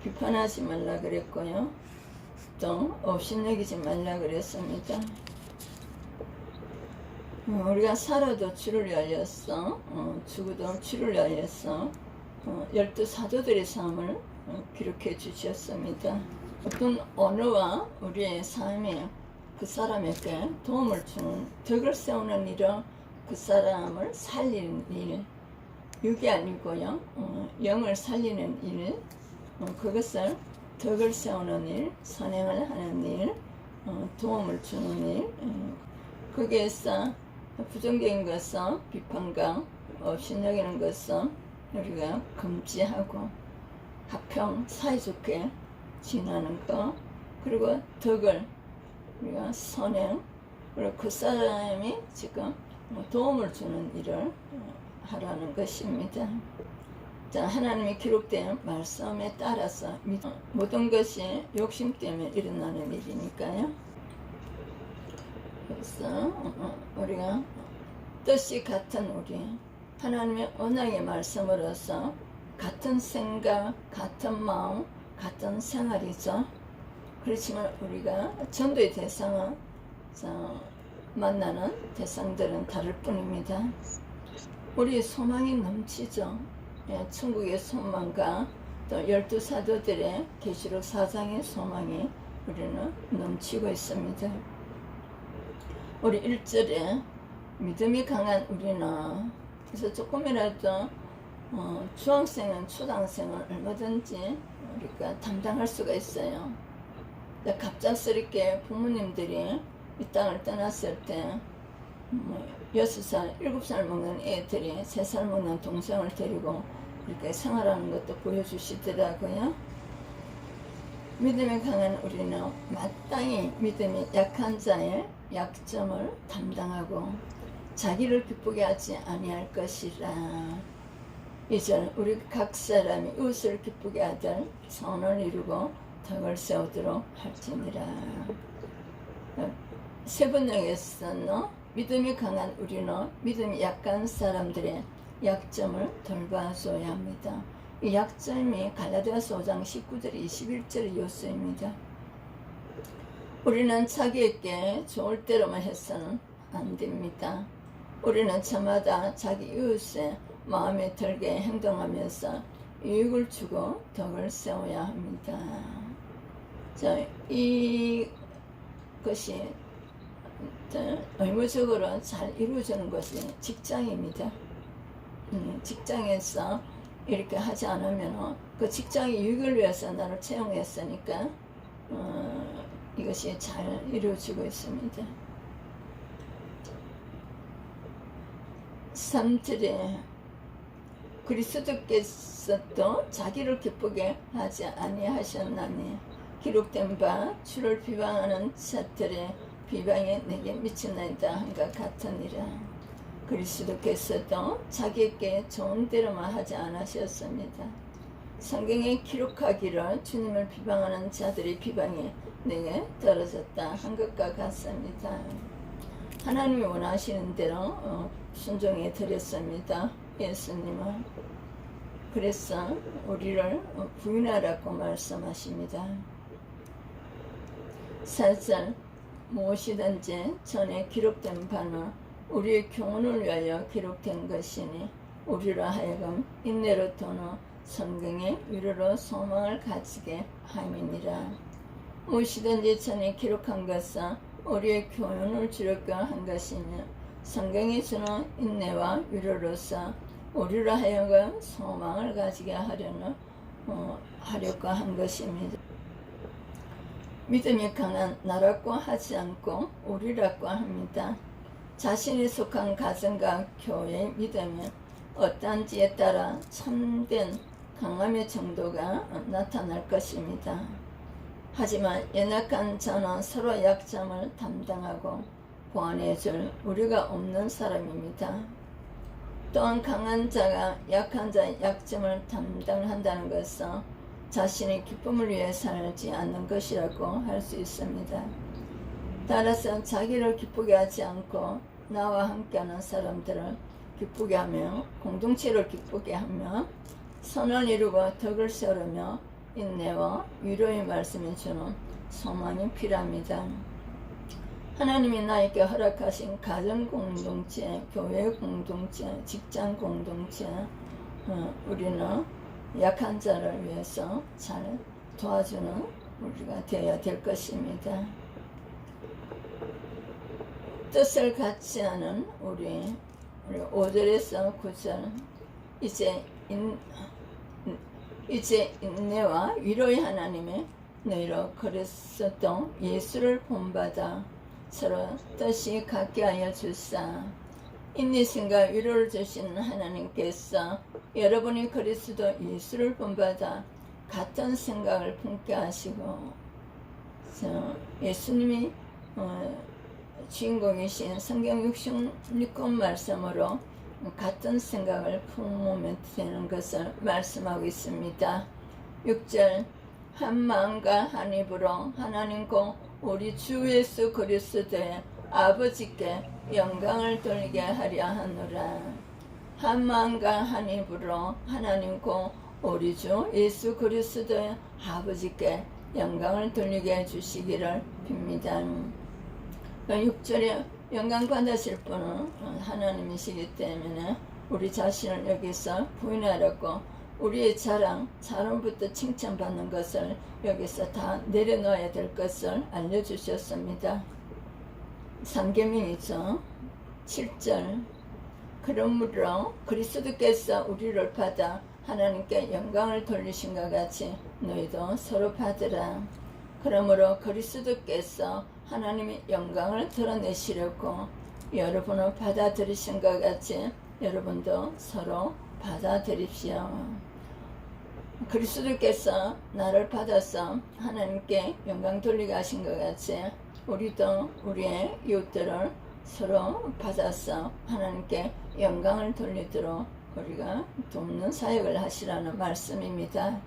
비판하지 말라 그랬고요. 또 업신여기지 말라 그랬습니다. 우리가 살아도 주를 위하였어, 죽어도 주를 위하였어. 12사도들의 삶을 기록해 주셨습니다. 어떤 언어와 우리의 삶이 그 사람에게 도움을 주는, 덕을 세우는 일은 그 사람을 살리는 일, 육이 아니고요, 영을 살리는 일, 그것을 덕을 세우는 일, 선행을 하는 일, 도움을 주는 일, 거기에서 부정적인 것은 비판과 업신여기는 것은 우리가 금지하고 화평 사이좋게 지내는 것, 그리고 덕을 우리가 선행, 그리고 그 사람이 지금 도움을 주는 일을 하라는 것입니다. 자, 하나님의 기록된 말씀에 따라서 모든 것이 욕심 때문에 일어나는 일이니까요. 그래서 우리가 뜻이 같은 우리 하나님의 언약의 말씀으로서 같은 생각, 같은 마음, 같은 생활이죠. 그렇지만 우리가 전도의 대상은 만나는 대상들은 다를 뿐입니다. 우리의 소망이 넘치죠. 천국의 소망과 또 12사도들의 계시록 4장의 소망이 우리는 넘치고 있습니다. 우리 1절에 믿음이 강한 우리는, 그래서 조금이라도 중학생은 초등학생은 얼마든지 우리가 담당할 수가 있어요. 갑작스럽게 부모님들이 이 땅을 떠났을 때 6살, 7살 먹는 애들이 3살 먹는 동생을 데리고 이렇게 생활하는 것도 보여주시더라고요. 믿음이 강한 우리는 마땅히 믿음이 약한 자의 약점을 담당하고 자기를 기쁘게 하지 아니할 것이라. 이제 우리 각 사람이 이웃을 기쁘게 하들 선을 이루고 덕을 세우도록 할지니라. 세번역에서는 믿음이 강한 우리는 믿음이 약한 사람들의 약점을 돌봐줘야 합니다. 이 약점이 갈라디아서 5장 19절 21절의 요소입니다. 우리는 자기에게 좋을 대로만 해서는 안 됩니다. 우리는 저마다 자기 이웃의 마음에 들게 행동하면서 유익을 주고 덕을 세워야 합니다. 자, 이것이 의무적으로 잘 이루어지는 것이 직장입니다. 직장에서 이렇게 하지 않으면 그 직장의 유익을 위해서 나를 채용했으니까 이것이 잘 이루어지고 있습니다. 3절에 그리스도께서도 자기를 기쁘게 하지 아니하셨나니 기록된 바 주를 비방하는 자들의 비방이 내게 미쳤나이다 한것 같으니라. 그리스도께서도 자기에게 좋은 대로만 하지 않으셨습니다. 성경에 기록하기를 주님을 비방하는 자들의 비방이 내게 떨어졌다 한 것과 같습니다. 하나님이 원하시는 대로 순종해 드렸습니다. 예수님은. 그래서 우리를 부인하라고 말씀하십니다. 4절 무엇이든지 전에 기록된 바는 우리의 교훈을 위하여 기록된 것이니 우리로 하여금 인내로 도는 성경의 위로로 소망을 가지게 함이니라. 무엇이든지 전에 기록한 것은 우리의 교훈을 주려고 한 것이며 성경이 주는 인내와 위로로서 우리로 하여금 소망을 가지게 하려고 한 것입니다. 믿음이 강한 나라고 하지 않고 우리라고 합니다. 자신이 속한 가정과 교회의 믿음이 어떠한지에 따라 참된 강함의 정도가 나타날 것입니다. 하지만 연약한 자는 서로 약점을 담당하고 보완해줄 우리가 없는 사람입니다. 또한 강한 자가 약한 자의 약점을 담당한다는 것은 자신의 기쁨을 위해 살지 않는 것이라고 할 수 있습니다. 따라서 자기를 기쁘게 하지 않고 나와 함께하는 사람들을 기쁘게 하며 공동체를 기쁘게 하며 선을 이루고 덕을 세우며 인내와 위로의 말씀이 주는 소망이 필요합니다. 하나님이 나에게 허락하신 가정 공동체, 교회 공동체, 직장 공동체, 우리는 약한 자를 위해서 잘 도와주는 우리가 되어야 될 것입니다. 뜻을 같이 하는 우리 5절에서 9절, 이제 인내와 위로의 하나님의 너희로 그리스도 예수를 본받아 서로 뜻이 같게 하여 주사. 인내심과 위로를 주시는 하나님께서 여러분이 그리스도 예수를 본받아 같은 생각을 품게 하시고, 예수님이 주인공이신 성경 66권 말씀으로 같은 생각을 품으면 되는 것을 말씀하고 있습니다. 6절, 한 마음과 한 입으로 하나님과 우리 주 예수 그리스도의 아버지께 영광을 돌리게 하려 하노라. 한 마음과 한 입으로 하나님과 우리 주 예수 그리스도의 아버지께 영광을 돌리게 해주시기를 빕니다. 6절에 영광 받으실 분은 하나님이시기 때문에 우리 자신을 여기서 부인하려고 우리의 자랑부터 칭찬받는 것을 여기서 다 내려놓아야 될 것을 알려주셨습니다. 상계명이죠. 7절, 그러므로 그리스도께서 우리를 받아 하나님께 영광을 돌리신 것 같이 너희도 서로 받으라. 그러므로 그리스도께서 하나님의 영광을 드러내시려고 여러분을 받아들이신 것 같이 여러분도 서로 받아들입시오. 그리스도께서 나를 받아서 하나님께 영광 돌리게 하신 것 같이 우리도 우리의 이웃들을 서로 받아서 하나님께 영광을 돌리도록 우리가 돕는 사역을 하시라는 말씀입니다.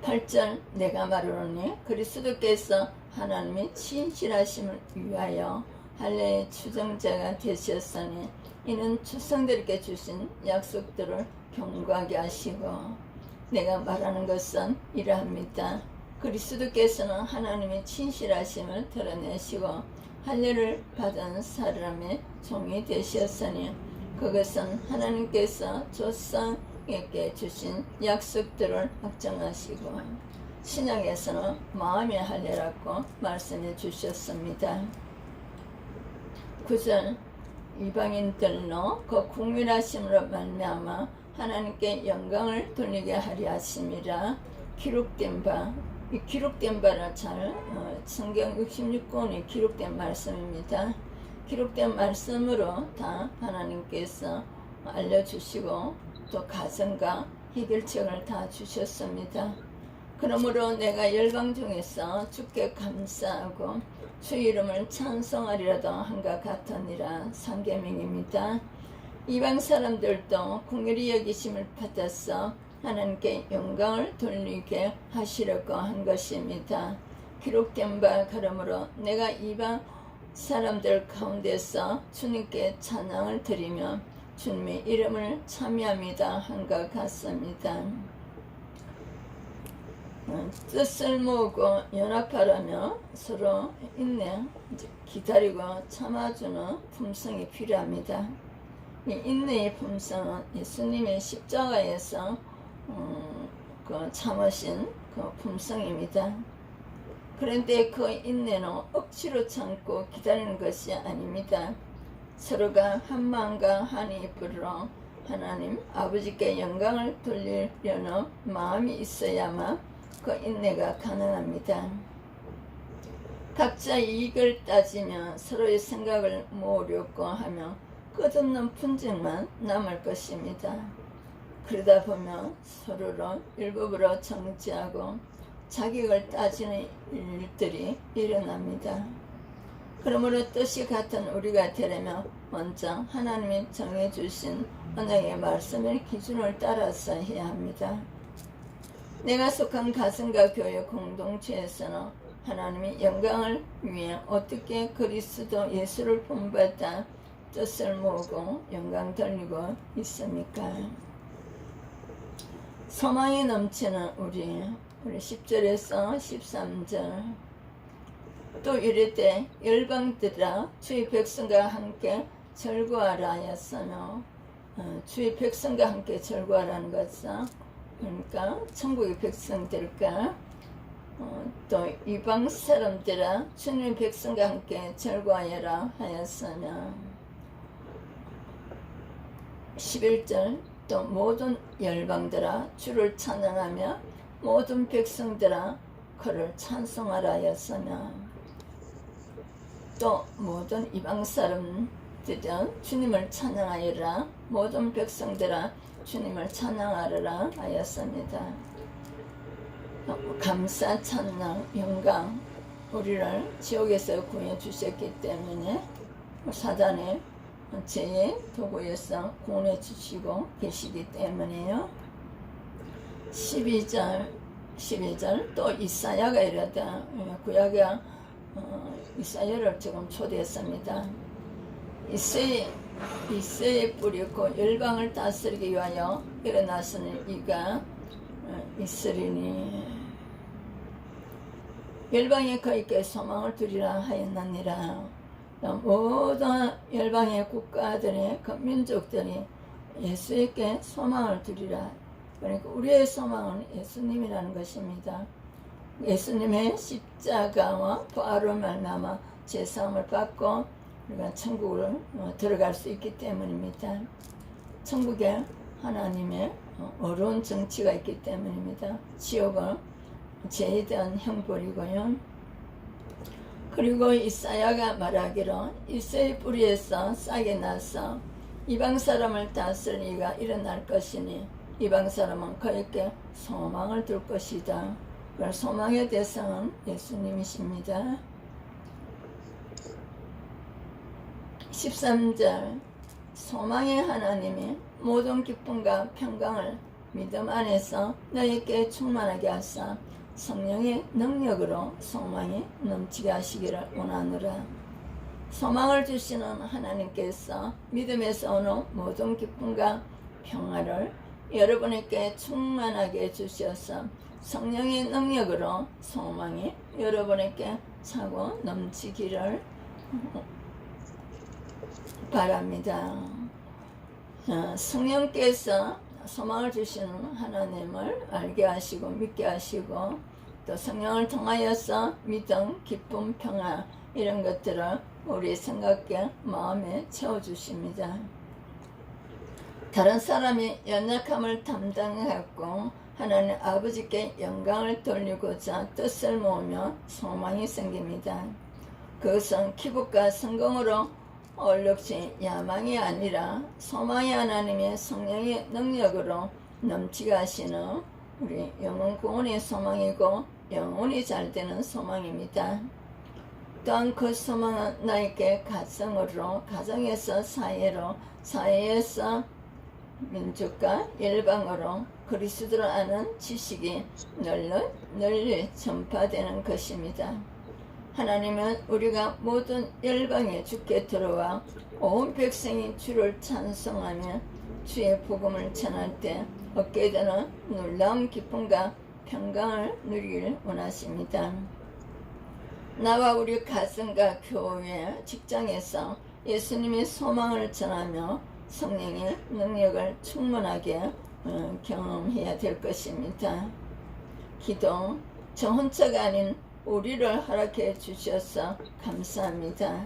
8절, 내가 말하노니 그리스도께서 하나님의 친실하심을 위하여 할례의 추정자가 되셨으니 이는 추상들에게 주신 약속들을 경고하게 하시고, 내가 말하는 것은 이러합니다. 그리스도께서는 하나님의 친실하심을 드러내시고 할례를 받은 사람의 종이 되셨으니 그것은 하나님께서 조상에게 주신 약속들을 확정하시고, 신약에서는 마음의 할례라고 말씀해 주셨습니다. 9절, 이방인들로 그 국민하심으로 말미암아 하나님께 영광을 돌리게 하려 하심이라 기록된 바, 이 기록된 바를 잘 성경 66권에 기록된 말씀입니다. 기록된 말씀으로 다 하나님께서 알려주시고 또 가정과 해결책을 다 주셨습니다. 그러므로 내가 열방 중에서 주께 감사하고 주 이름을 찬송하리라도 한것 같으니라. 상계명입니다. 이방 사람들도 긍휼히 여기심을 받아서 하나님께 영광을 돌리게 하시려고 한 것입니다. 기록된 바, 그러므로 내가 이방 사람들 가운데서 주님께 찬양을 드리며 주님의 이름을 참여합니다 한 것 같습니다. 뜻을 모으고 연합하려며 서로 인내, 기다리고 참아주는 품성이 필요합니다. 이 인내의 품성은 예수님의 십자가에서 그 참으신 그 품성입니다. 그런데 그 인내는 억지로 참고 기다리는 것이 아닙니다. 서로가 한 마음과 한 입으로 하나님 아버지께 영광을 돌리려는 마음이 있어야만 그 인내가 가능합니다. 각자 이익을 따지며 서로의 생각을 모으려고 하며 끝없는 분쟁만 남을 것입니다. 그러다 보면 서로로 일부러 정지하고 자격을 따지는 일들이 일어납니다. 그러므로 뜻이 같은 우리가 되려면 먼저 하나님이 정해주신 언약의 말씀의 기준을 따라서 해야 합니다. 내가 속한 가정과 교회 공동체에서는 하나님의 영광을 위해 어떻게 그리스도 예수를 본받아 뜻을 모으고 영광 돌리고 있습니까? 소망이 넘치는 우리 10절에서 13절. 또 이르되 열방들아 주의 백성과 함께 절구하라 하였으며, 주의 백성과 함께 절구하라는 것은 그러니까 천국의 백성들과 또 이방 사람들아 주님의 백성과 함께 절구하여라 하였으며, 11절 또 모든 열방들아 주를 찬양하며 모든 백성들아 그를 찬송하라 하였으며, 또 모든 이방 사람들은 주님을 찬양하여라, 모든 백성들아 주님을 찬양하라 하였습니다. 감사, 찬양, 영광, 우리를 지옥에서 구해 주셨기 때문에 사단의 죄의 도구에서 구원해 주시고 계시기 때문에요. 12절 또 이사야가 이르되, 구약의 이사야를 지금 초대했습니다. 이새의 뿌리고 열방을 다스리기 위하여 일어나서는 이가 있으리니 열방에 그에게 소망을 두리라 하였느니라. 모든 열방의 국가들의 그 민족들이 예수에게 소망을 두리라. 그러니까 우리의 소망은 예수님이라는 것입니다. 예수님의 십자가와 부활로 말미암아 죄사함을 받고 우리가 천국을 들어갈 수 있기 때문입니다. 천국에 하나님의 어려운 정치가 있기 때문입니다. 지옥은 죄에 대한 형벌이고요. 그리고 이사야가 말하기로 이새의 뿌리에서 싹이 나서 이방 사람을 다스릴 이가 일어날 것이니 이방 사람은 그에게 소망을 둘 것이다. 그 소망의 대상은 예수님이십니다. 13절 소망의 하나님이 모든 기쁨과 평강을 믿음 안에서 너희에게 충만하게 하사 성령의 능력으로 소망이 넘치게 하시기를 원하노라. 소망을 주시는 하나님께서 믿음에서 오는 모든 기쁨과 평화를 여러분에게 충만하게 주셔서 성령의 능력으로 소망이 여러분에게 차고 넘치기를 바랍니다. 성령께서 소망을 주시는 하나님을 알게 하시고 믿게 하시고 또 성령을 통하여서 믿음, 기쁨, 평화 이런 것들을 우리 생각에 마음에 채워주십니다. 다른 사람이 연약함을 담당하고 하나님 아버지께 영광을 돌리고자 뜻을 모으며 소망이 생깁니다. 그것은 기쁨과 성공으로 얼룩지 야망이 아니라 소망의 하나님의 성령의 능력으로 넘치게 하시는 우리 영혼 구원의 소망이고 영혼이 잘 되는 소망입니다. 또한 그 소망은 나에게 가정으로, 가정에서 사회로, 사회에서 민족과 열방으로 그리스도를 아는 지식이 널리 전파되는 것입니다. 하나님은 우리가 모든 열방에 주께 들어와 온 백성이 주를 찬송하며 주의 복음을 전할 때 얻게 되는 놀라운 기쁨과 평강을 누리길 원하십니다. 나와 우리 가정과 교회, 직장에서 예수님의 소망을 전하며 성령의 능력을 충분하게 경험해야 될 것입니다. 기도, 저 혼자가 아닌 우리를 허락해 주셔서 감사합니다.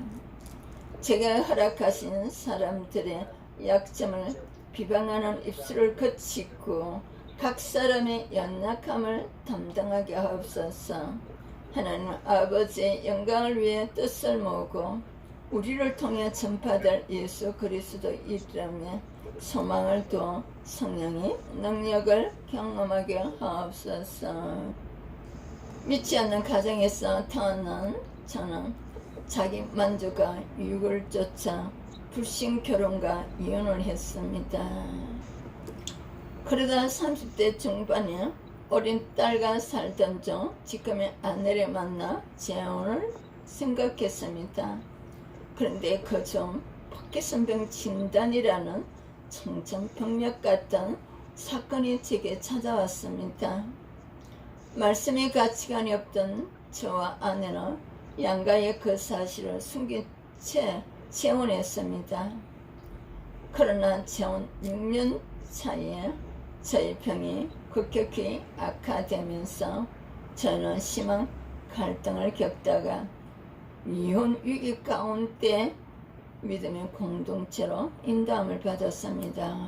제가 허락하신 사람들의 약점을 비방하는 입술을 그치고 각 사람의 연약함을 담당하게 하옵소서. 하나님 아버지의 영광을 위해 뜻을 모으고 우리를 통해 전파될 예수 그리스도 이름에 소망을 두어 성령의 능력을 경험하게 하옵소서. 믿지 않는 가정에서 태어난 저는 자기 만족과 유익을 쫓아 불신 결혼과 이혼을 했습니다. 그러다 30대 중반에 어린 딸과 살던 중 지금의 아내를 만나 재혼을 생각했습니다. 그런데 그중 파킨슨병 진단이라는 청천벽력 같은 사건이 제게 찾아왔습니다. 말씀의 가치관이 없던 저와 아내는 양가의 그 사실을 숨긴 채 재혼했습니다. 그러나 재혼 6년 차에 저희 병이 급격히 악화되면서 저는 심한 갈등을 겪다가 이혼 위기 가운데 믿음의 공동체로 인도함을 받았습니다.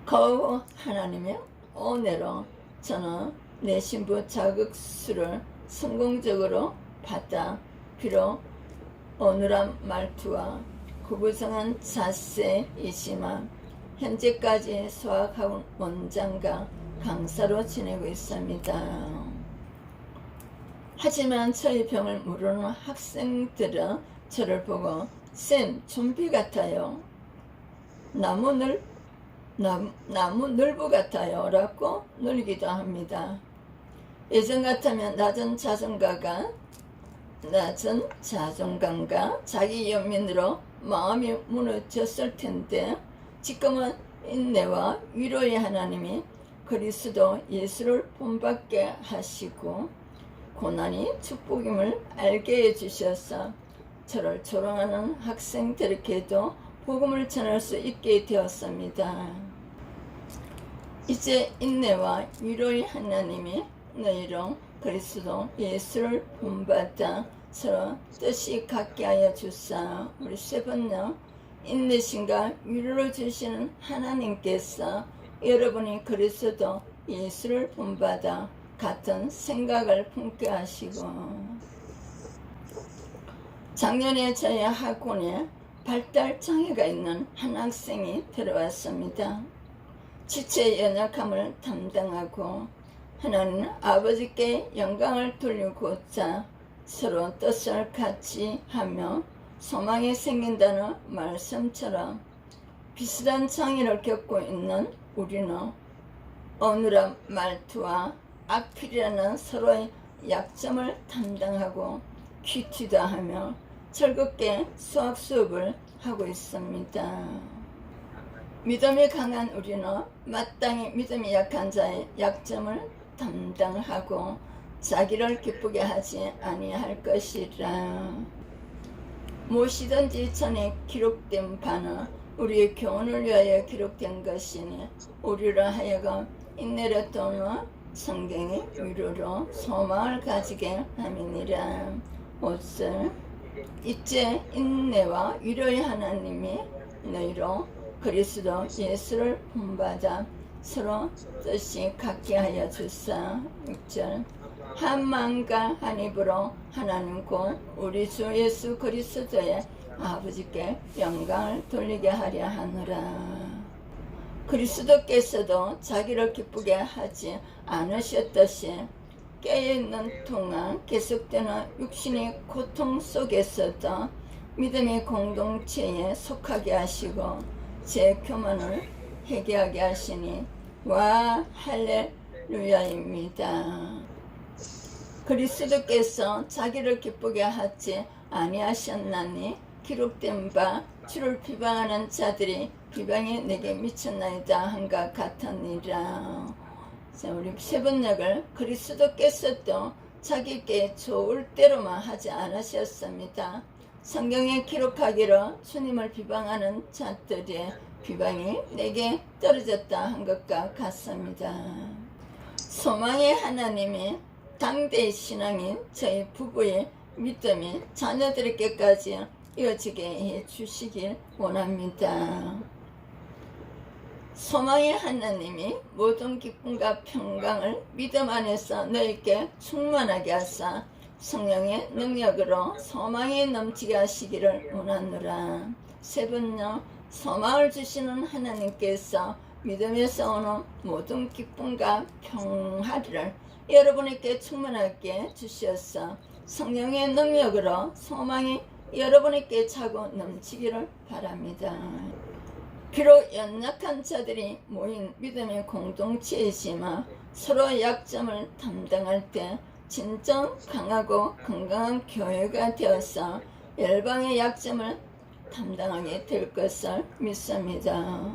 그 후 하나님의 은혜로 저는 내 신부 자격수를 성공적으로 받아 비록 어눌한 말투와 구부정한 자세이지만 현재까지 수학학원 원장과 강사로 지내고 있습니다. 하지만 저희 병을 모르는 학생들은 저를 보고 쌤 좀비 같아요, 나무 늘보 같아요 라고 놀리기도 합니다. 예전 같으면 낮은 자존감과 자기 연민으로 마음이 무너졌을 텐데 지금은 인내와 위로의 하나님이 그리스도 예수를 본받게 하시고 고난이 축복임을 알게 해주셔서 저를 조롱하는 학생들에게도 복음을 전할 수 있게 되었습니다. 이제 인내와 위로의 하나님이 너희로 그리스도 예수를 본받아 서로 뜻이 같게 하여 주사. 우리 세 번째, 인내심과 위로를 주시는 하나님께서 여러분이 그리스도 예수를 본받아 같은 생각을 품게 하시고, 작년에 저희 학원에 발달 장애가 있는 한 학생이 들어왔습니다. 지체 연약함을 담당하고 하나님 아버지께 영광을 돌리고자 서로 뜻을 같이 하며 소망이 생긴다는 말씀처럼 비슷한 장애를 겪고 있는 우리는 어눌한 말투와 악필이라는 서로의 약점을 담당하고 큐티도 하며 즐겁게 수학 수업을 하고 있습니다. 믿음이 강한 우리는 마땅히 믿음이 약한 자의 약점을 담당하고 자기를 기쁘게 하지 아니할 것이라. 무엇이든지 전에 기록된 바는 우리의 교훈을 위하여 기록된 것이니 우리로 하여금 인내를 통해 성경의 위로로 소망을 가지게 함이니라. 5절, 이제 인내와 위로의 하나님이 너희로 그리스도 예수를 본받아 서로 뜻이 같게 하여 주사. 6절, 한 마음과 한 입으로 하나님 곧 우리 주 예수 그리스도의 아버지께 영광을 돌리게 하려 하노라. 그리스도께서도 자기를 기쁘게 하지 않으셨듯이 깨어있는 동안 계속되는 육신의 고통 속에서도 믿음의 공동체에 속하게 하시고 제 교만을 회개하게 하시니 와 할렐루야입니다. 그리스도께서 자기를 기쁘게 하지 아니하셨나니 기록된 바 주를 비방하는 자들이 비방이 내게 미쳤나이다 한것 같으니라. 자, 우리 세 번역을 그리스도께서도 자기께 좋을 대로만 하지 않으셨습니다. 성경에 기록하기로 주님을 비방하는 자들의 비방이 내게 떨어졌다 한 것과 같습니다. 소망의 하나님이 당대의 신앙인 저희 부부의 믿음이 자녀들에게까지 이어지게 해 주시길 원합니다. 소망의 하나님이 모든 기쁨과 평강을 믿음 안에서 너희에게 충만하게 하사 성령의 능력으로 소망이 넘치게 하시기를 원하노라. 세 번째, 소망을 주시는 하나님께서 믿음에서 오는 모든 기쁨과 평화를 여러분에게 충만하게 주셔서 성령의 능력으로 소망이 여러분에게 차고 넘치기를 바랍니다. 비록 연약한 자들이 모인 믿음의 공동체이지만 서로 약점을 담당할 때 진정 강하고 건강한 교회가 되어서 열방의 약점을 담당하게 될 것을 믿습니다.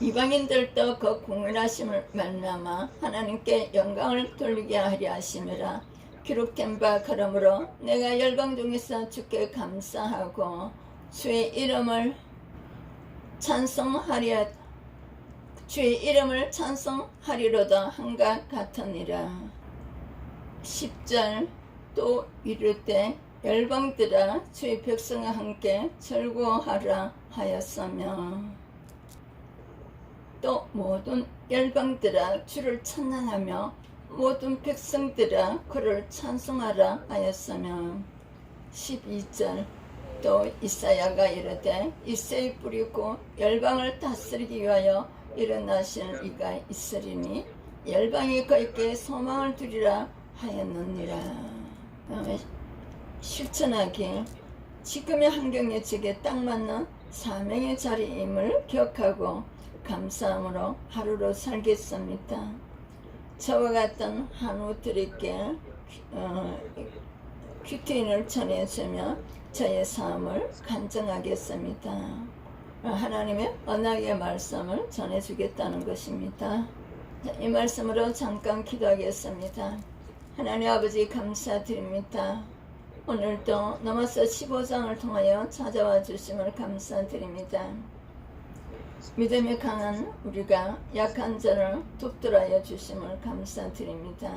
이방인들도 그 공일하심을 말미암아 하나님께 영광을 돌리게 하려 하심이라. 기록된 바 그러므로 내가 열방 중에서 주께 감사하고 주의 이름을 찬송하리로다 한가 같으니라. 10절 또 이르되 열방들아 주의 백성과 함께 즐거워하라 하였으며 또 모든 열방들아 주를 찬양하며 모든 백성들아 그를 찬송하라 하였으며 12절 또 이사야가 이르되 이새의 뿌리고 열방을 다스리기 위하여 일어나실 이가 있으리니 열방이 그에게 소망을 두리라 하였느니라. 실천하기 지금의 환경에 제게 딱 맞는 사명의 자리임을 기억하고 감사함으로 하루를 살겠습니다. 저와 같은 한우들에게 큐티인을 전해주며 저의 삶을 간증하겠습니다. 하나님의 언약의 말씀을 전해주겠다는 것입니다. 이 말씀으로 잠깐 기도하겠습니다. 하나님 아버지 감사드립니다. 오늘도 넘어서 15장을 통하여 찾아와 주심을 감사드립니다. 믿음이 강한 우리가 약한 자를 돕들하여 주심을 감사드립니다.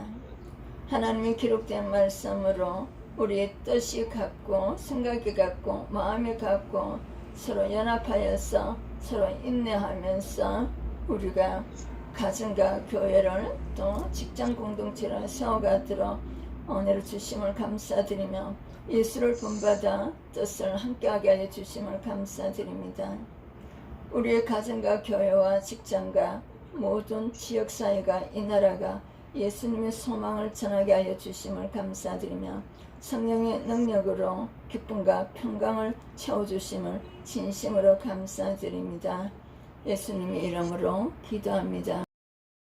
하나님의 기록된 말씀으로 우리의 뜻이 같고 생각이 같고 마음이 같고 서로 연합하여서 서로 인내하면서 우리가 가정과 교회를 또 직장 공동체를 세워가도록 은혜를 주심을 감사드리며 예수를 본받아 뜻을 함께하게 하여 주심을 감사드립니다. 우리의 가정과 교회와 직장과 모든 지역사회가 이 나라가 예수님의 소망을 전하게 하여 주심을 감사드리며 성령의 능력으로 기쁨과 평강을 채워주심을 진심으로 감사드립니다. 예수님의 이름으로 기도합니다.